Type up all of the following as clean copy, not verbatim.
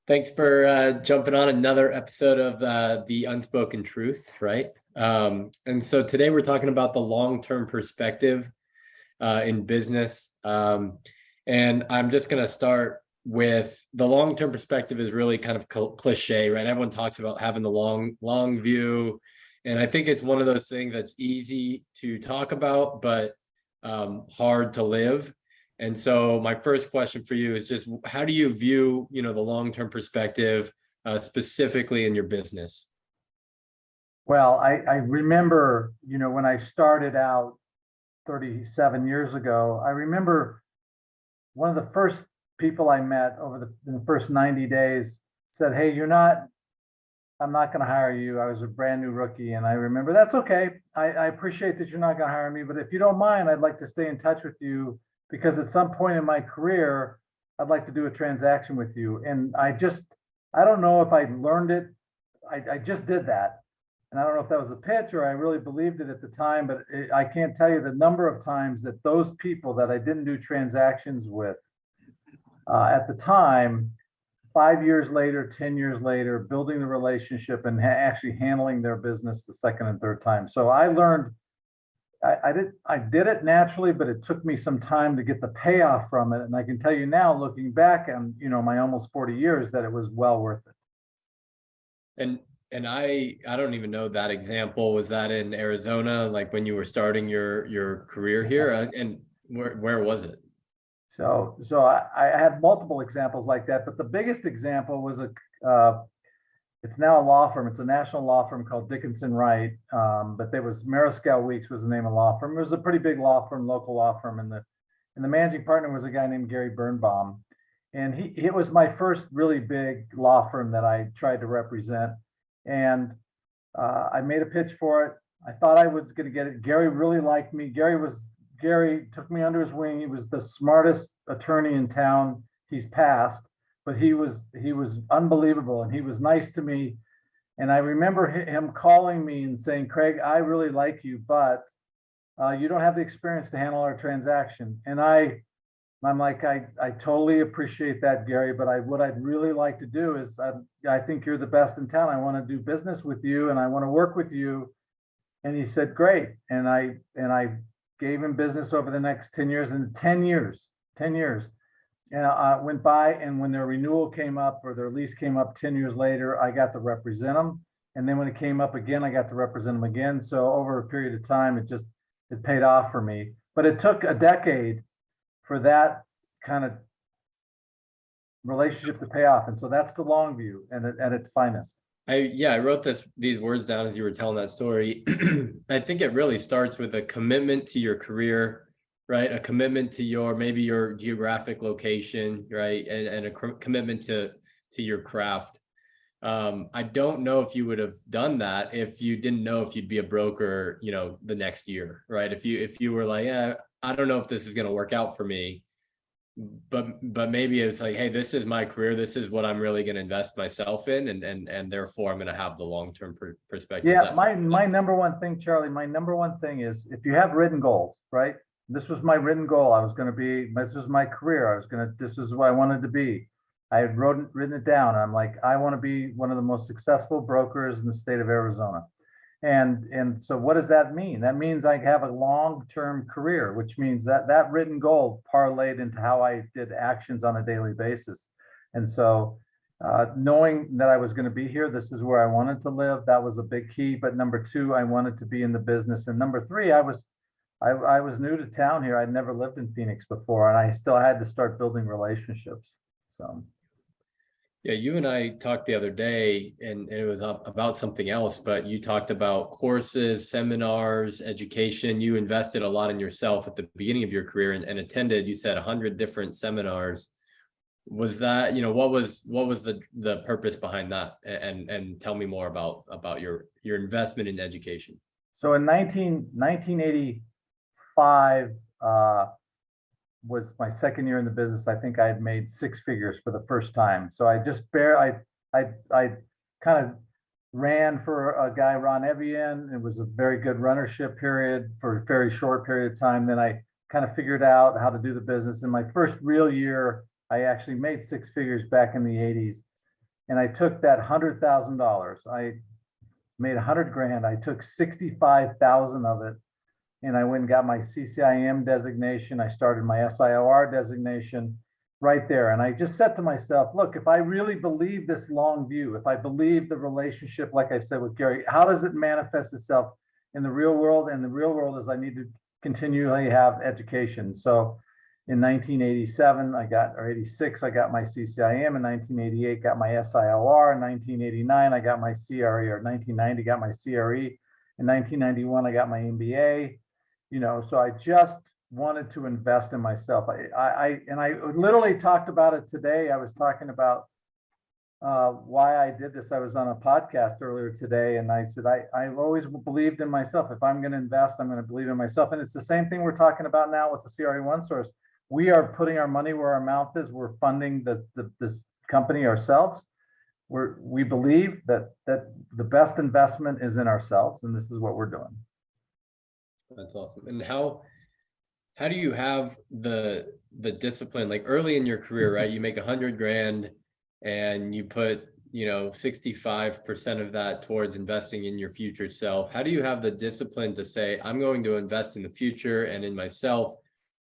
Thanks for jumping on another episode of The Unspoken Truth, right? And so today we're talking about the long-term perspective in business. And I'm just going to start with the long-term perspective is really kind of cliche, right? Everyone talks about having the long view. And I think it's one of those things that's easy to talk about, but hard to live. And so my first question for you is just how do you view, the long-term perspective specifically in your business? Well, I remember, when I started out 37 years ago, I remember one of the first people I met in the first 90 days said, "Hey, I'm not going to hire you." I was a brand new rookie. And I remember, "That's okay. I appreciate that you're not going to hire me, but if you don't mind, I'd like to stay in touch with you because at some point in my career, I'd like to do a transaction with you." And I don't know if I learned it. I just did that. And I don't know if that was a pitch or I really believed it at the time, but I can't tell you the number of times that those people that I didn't do transactions with at the time, 5 years later, 10 years later, building the relationship and actually handling their business the second and third time. So I learned, I did it naturally, but it took me some time to get the payoff from it. And I can tell you now, looking back on, my almost 40 years, that it was well worth it. And I don't even know that example. Was that in Arizona, like when you were starting your career here? And where was it? So I had multiple examples like that, but the biggest example was it's now a law firm. It's a national law firm called Dickinson Wright. But there was Mariscal Weeks was the name of the law firm. It was a pretty big law firm, local law firm, and the managing partner was a guy named Gary Birnbaum. And it was my first really big law firm that I tried to represent. And I made a pitch for it. I thought I was going to get it. Gary really liked me. Gary took me under his wing. He was the smartest attorney in town. He's passed, but he was unbelievable, and he was nice to me. And I remember him calling me and saying, "Craig, I really like you, but you don't have the experience to handle our transaction." And I'm like, I totally appreciate that, Gary, but what I'd really like to do is I think you're the best in town. I want to do business with you and I want to work with you. And he said, "Great." And I gave him business over the next 10 years, and 10 years went by. And when their renewal came up or their lease came up 10 years later, I got to represent them. And then when it came up again, I got to represent them again. So over a period of time, it paid off for me, but it took a decade for that kind of relationship to pay off. And so that's the long view and at its finest. I wrote these words down as you were telling that story. I think it really starts with a commitment to your career, right? A commitment to maybe your geographic location, right? And a commitment to your craft. I don't know if you would have done that if you didn't know if you'd be a broker, the next year, right? If you were like, "Yeah, I don't know if this is going to work out for me," but maybe it's like, "Hey, this is my career. This is what I'm really going to invest myself in, and therefore I'm going to have the long-term perspective." Yeah, my number one thing, Charlie, my number one thing is if you have written goals, right? This was my written goal. This was my career. This is what I wanted to be. I had written it down. I'm like, I want to be one of the most successful brokers in the state of Arizona. And so what does that mean? That means I have a long-term career, which means that written goal parlayed into how I did actions on a daily basis. And so knowing that I was going to be here, this is where I wanted to live, that was a big key. But number two, I wanted to be in the business. And number three, I was new to town here. I'd never lived in Phoenix before, and I still had to start building relationships. So. Yeah, you and I talked the other day, and it was about something else, but you talked about courses, seminars, education. You invested a lot in yourself at the beginning of your career and attended, you said, 100 different seminars. Was that, what was the purpose behind that? And tell me more about your investment in education. So in 1985, was my second year in the business. I think I had made six figures for the first time. So I kind of ran for a guy, Ron Evian. It was a very good runnership period for a very short period of time. Then I kind of figured out how to do the business. In my first real year, I actually made six figures back in the 80s. And I took that $100,000. I made 100 grand. I took 65,000 of it, and I went and got my CCIM designation. I started my SIOR designation right there. And I just said to myself, look, if I really believe this long view, if I believe the relationship, like I said with Gary, how does it manifest itself in the real world? And the real world is I need to continually have education. So in 1987, or 86, I got my CCIM. In 1988, got my SIOR. In 1989, I got my CRE, or 1990, got my CRE. In 1991, I got my MBA. So I just wanted to invest in myself. I literally talked about it today. I was talking about why I did this. I was on a podcast earlier today, and I said, I've always believed in myself. If I'm going to invest, I'm going to believe in myself. And it's the same thing we're talking about now with the CRE OneSource. We are putting our money where our mouth is. We're funding this company ourselves. We believe that the best investment is in ourselves, and this is what we're doing. That's awesome. And how do you have the discipline, like early in your career, right? You make 100 grand and you put, 65% of that towards investing in your future self. How do you have the discipline to say, I'm going to invest in the future and in myself,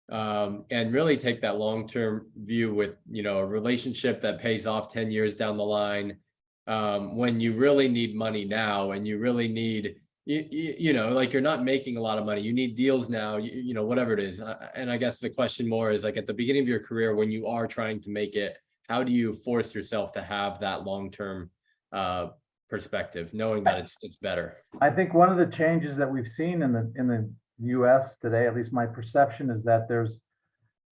and really take that long-term view with, a relationship that pays off 10 years down the line, when you really need money now, and you really need, like you're not making a lot of money, you need deals now, whatever it is. And I guess the question more is, like, at the beginning of your career, when you are trying to make it, how do you force yourself to have that long-term perspective, knowing that it's better? I think one of the changes that we've seen in the US today, at least my perception, is that there's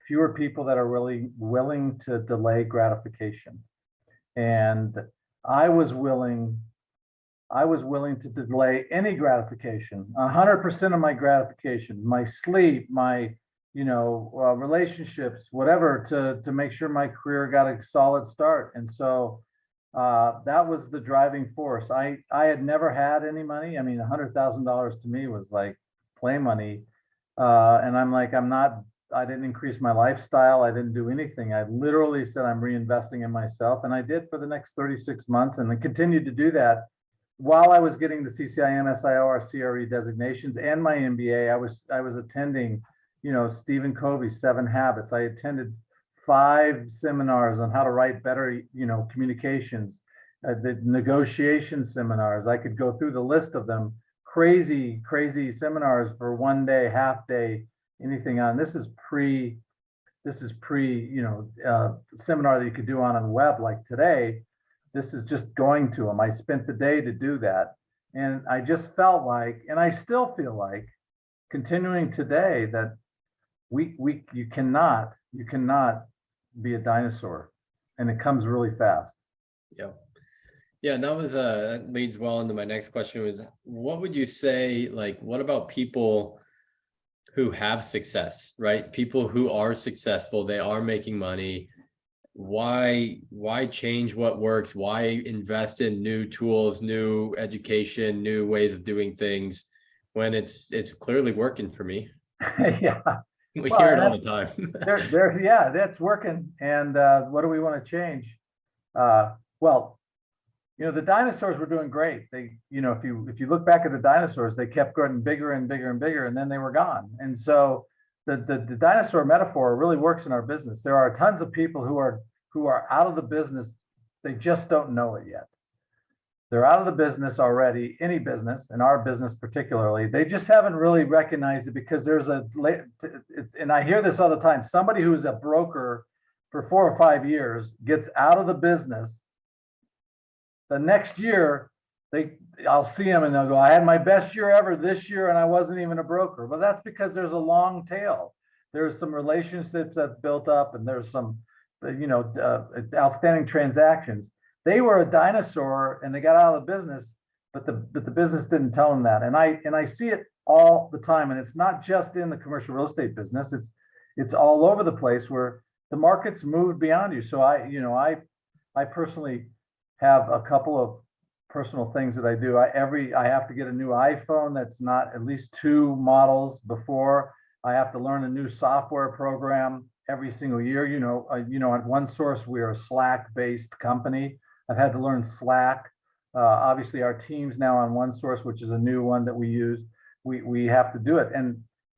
fewer people that are really willing to delay gratification. And I was willing to delay any gratification, 100% of my gratification, my sleep, my relationships, whatever, to make sure my career got a solid start. And so that was the driving force. I had never had any money. I mean, $100,000 to me was like play money. And I'm like, I didn't increase my lifestyle. I didn't do anything. I literally said, I'm reinvesting in myself. And I did for the next 36 months, and I continued to do that while I was getting the CCIM, SIOR, CRE designations and my MBA. I was attending, Stephen Covey's 7 Habits. I attended 5 seminars on how to write better, communications, the negotiation seminars. I could go through the list of them. Crazy seminars for 1 day, half day, anything on. This is pre, seminar that you could do on a web like today. This is just going to them. I spent the day to do that. And I just felt like, and I still feel like, continuing today, that you cannot be a dinosaur, and it comes really fast. Yeah, and that leads well into my next question, was what would you say, like, what about people who have success, right? People who are successful, they are making money. Why change what works? Why invest in new tools, new education, new ways of doing things when it's clearly working for me? Yeah. We hear it all the time. Yeah, that's working. And what do we want to change? Well, the dinosaurs were doing great. They, if you look back at the dinosaurs, they kept getting bigger and bigger and bigger, and then they were gone. And so the dinosaur metaphor really works in our business. There are tons of people who are out of the business. They just don't know it yet. They're out of the business already, any business, and our business particularly. They just haven't really recognized it, because and I hear this all the time, somebody who's a broker for 4 or 5 years gets out of the business. The next year, I'll see them and they'll go, I had my best year ever this year and I wasn't even a broker. But that's because there's a long tail. There's some relationships that built up, and there's some, outstanding transactions. They were a dinosaur and they got out of the business, but the business didn't tell them that. And I see it all the time. And it's not just in the commercial real estate business. It's all over the place, where the market's moved beyond you. So I personally have a couple of personal things that I do. I have to get a new iPhone that's not at least 2 models before. I have to learn a new software program every single year. At OneSource, we are a Slack-based company. I've had to learn Slack. Obviously, our team's now on OneSource, which is a new one that we use. We have to do it,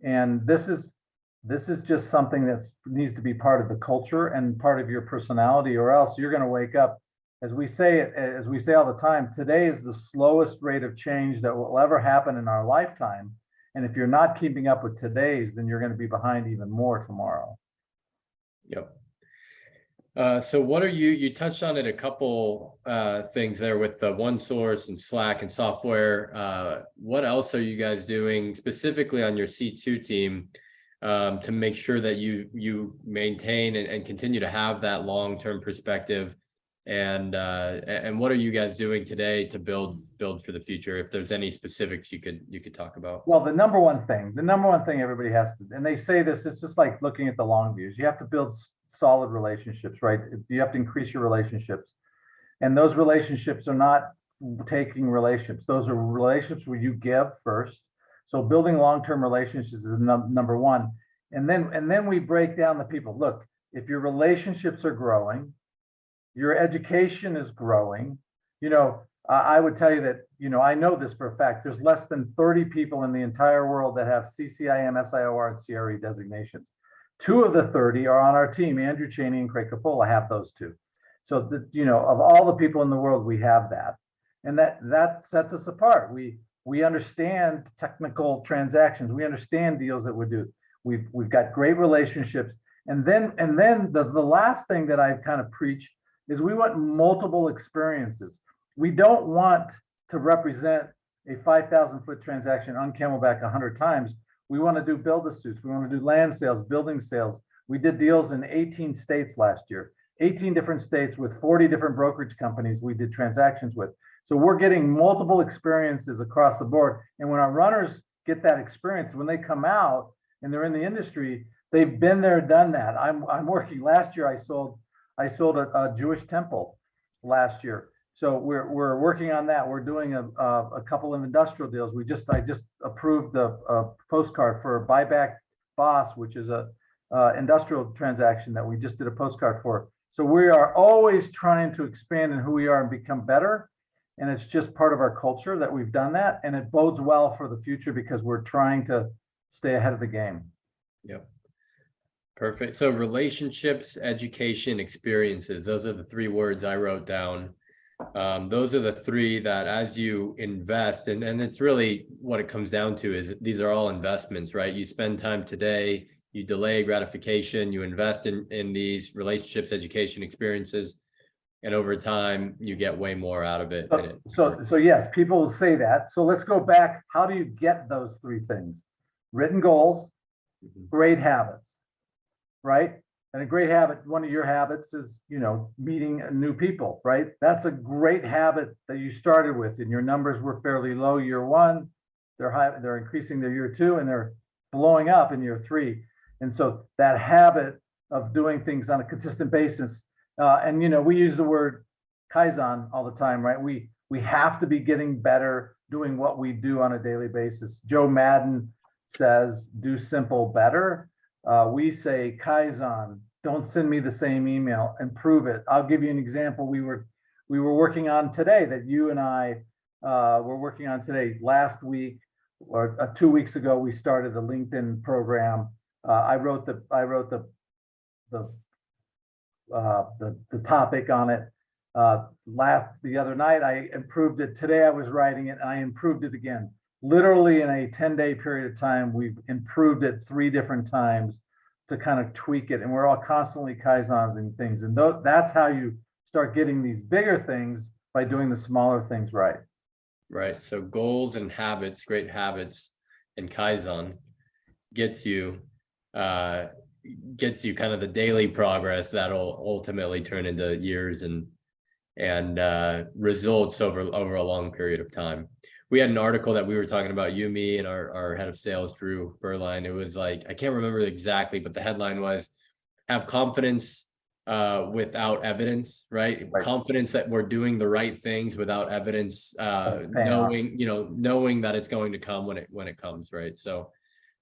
and this is just something that needs to be part of the culture and part of your personality, or else you're going to wake up, as we say all the time, today is the slowest rate of change that will ever happen in our lifetime. And if you're not keeping up with today's, then you're going to be behind even more tomorrow. Yep. So what are you touched on it a couple things there with the OneSource and Slack and software. What else are you guys doing specifically on your C2 team to make sure that you maintain and continue to have that long-term perspective? And what are you guys doing today to build for the future? If there's any specifics you could talk about. Well, the number one thing everybody has to, and they say this, it's just like looking at the long views. You have to build solid relationships, right? You have to increase your relationships. And those relationships are not taking relationships. Those are relationships where you give first. So building long-term relationships is number one. And then we break down the people. Look, if your relationships are growing, your education is growing, I would tell you that, I know this for a fact, there's less than 30 people in the entire world that have CCIM, SIOR, and CRE designations. 2 of the 30 are on our team. Andrew Cheney and Craig Coppola have those 2. So of all the people in the world, we have that. And that sets us apart. We understand technical transactions. We understand deals that we do. We've got great relationships. And then the last thing that I kind of preach is we want multiple experiences. We don't want to represent a 5,000-foot transaction on Camelback 100 times. We want to do build-to-suits. We want to do land sales, building sales. We did deals in 18 states last year, 18 different states with 40 different brokerage companies we did transactions with. So we're getting multiple experiences across the board. And when our runners get that experience, when they come out and they're in the industry, they've been there, done that. I'm working. Last year, I sold a Jewish temple last year. So we're working on that. We're doing a couple of industrial deals. I just approved a postcard for Buyback Boss, which is a industrial transaction that we just did a postcard for. So we are always trying to expand in who we are and become better. And it's just part of our culture that we've done that. And it bodes well for the future because we're trying to stay ahead of the game. Yep. Perfect. So relationships, education, experiences, those are the 3 words I wrote down. Those are the 3 that as you invest, and it's really what it comes down to is these are all investments, right? You spend time today, you delay gratification, you invest in these relationships, education, experiences, and over time you get way more out of it. So yes, people will say that. So let's go back. How do you get those 3 things? Written goals, great habits, right? And a great habit, one of your habits is, meeting new people, right? That's a great habit that you started with, and your numbers were fairly low year 1. They're increasing their year 2, and they're blowing up in year 3. And so that habit of doing things on a consistent basis, and we use the word Kaizen all the time, right? We have to be getting better doing what we do on a daily basis. Joe Madden says, do simple better. We say Kaizen, don't send me the same email, improve it. I'll give you an example. We were working on today that you and I were working on today. Last week or 2 weeks ago, we started a LinkedIn program. I wrote the topic on it. The other night, I improved it. Today I was writing it and I improved it again. Literally in a 10-day period of time, we've improved it 3 different times to kind of tweak it. And we're all constantly Kaizens and things. And that's how you start getting these bigger things, by doing the smaller things right. Right. So goals and habits, great habits, and Kaizen gets you kind of the daily progress that'll ultimately turn into years and results over a long period of time. We had an article that we were talking about, you, me, and our head of sales, Drew Berline. It was like, I can't remember exactly, but the headline was, have confidence without evidence, right? Confidence that we're doing the right things without evidence, knowing that it's going to come when it comes, right? So,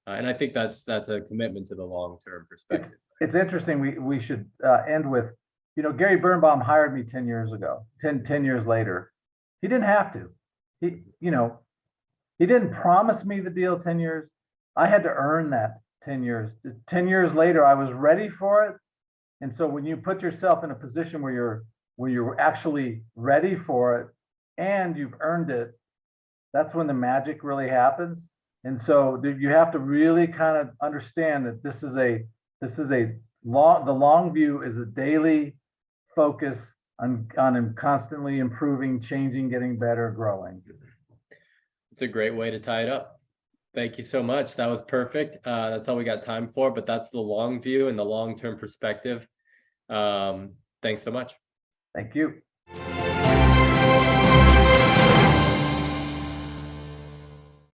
and I think that's a commitment to the long-term perspective. It's interesting. We should end with You know, Gary Birnbaum hired me 10 years ago, 10 years later. He didn't have to. You know, he didn't promise me the deal 10 years. I had to earn that 10 years. 10 years later, I was ready for it. And so when you put yourself in a position where you're actually ready for it and you've earned it, that's when the magic really happens. And so you have to really kind of understand that the long view is a daily focus on constantly improving, changing, getting better, growing. It's a great way to tie it up. Thank you so much. That was perfect. That's all we got time for, but that's the long view and the long-term perspective. Thanks so much. Thank you.